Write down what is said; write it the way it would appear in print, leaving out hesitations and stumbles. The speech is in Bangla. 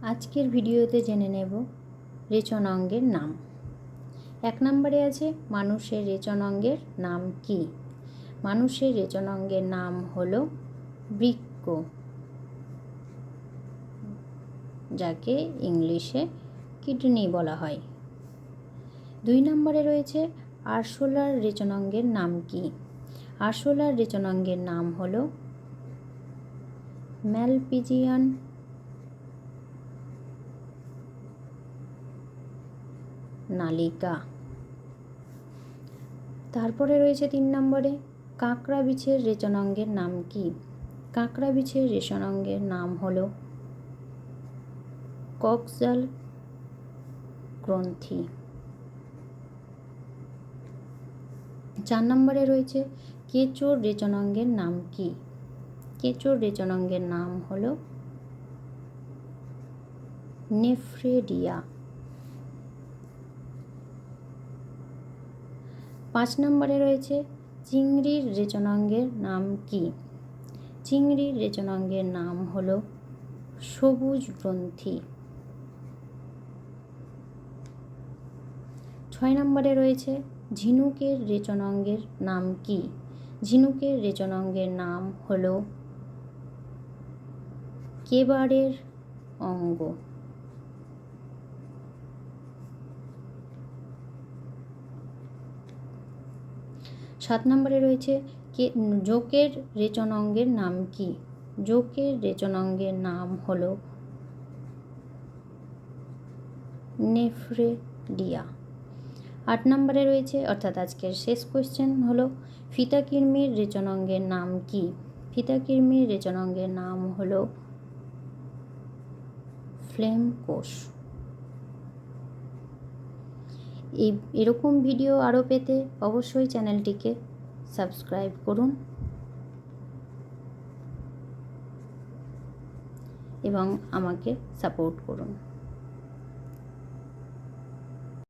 আজকের ভিডিওতে জেনে নেব রেচনাঙ্গের নাম। 1 নম্বরে আছে মানুষের রেচনাঙ্গের নাম কি? মানুষের রেচনাঙ্গের নাম হলো বৃক্ক, যাকে ইংলিশে কিডনি বলা হয়। 2 নম্বরে রয়েছে আরশোলার রেচনাঙ্গের নাম কি? আরশোলার রেচনাঙ্গের নাম হলো ম্যালপিজিয়ান নালিকা। তারপরে রয়েছে 3 নম্বরে কাঁকড়া বিছের রেচনাঙ্গের নাম কি? কাঁকড়া বিছের রেচনাঙ্গের নাম হলো কক্সজাল গ্রন্থি। 4 নম্বরে রয়েছে কেঁচোর রেচনাঙ্গের নাম কি? কেঁচোর রেচনাঙ্গের নাম হলো নেফ্রেডিয়া। 5 নম্বরে রয়েছে চিংড়ির রেচনাঙ্গের নাম কি? চিংড়ির রেচনাঙ্গের নাম হলো সবুজ গ্রন্থি। 6 নম্বরে রয়েছে ঝিনুকের রেচনাঙ্গের নাম কি? ঝিনুকের রেচনাঙ্গের নাম হলো কেবারের অঙ্গ। 7 নম্বরে রয়েছে জোকের রেচনাঙ্গের নাম কি? জোকের রেচনাঙ্গের নাম হলো নেফ্রেডিয়া। 8 নম্বরে রয়েছে অর্থাৎ আজকের শেষ কোয়েশ্চেন হলো ফিতাকৃমির রেচনাঙ্গের নাম কি? ফিতাকৃমির রেচনাঙ্গের নাম হলো ফ্লেম কোষ। এরকম ভিডিও আরও পেতে অবশ্যই চ্যানেলটিকে সাবস্ক্রাইব করুন এবং আমাকে সাপোর্ট করুন।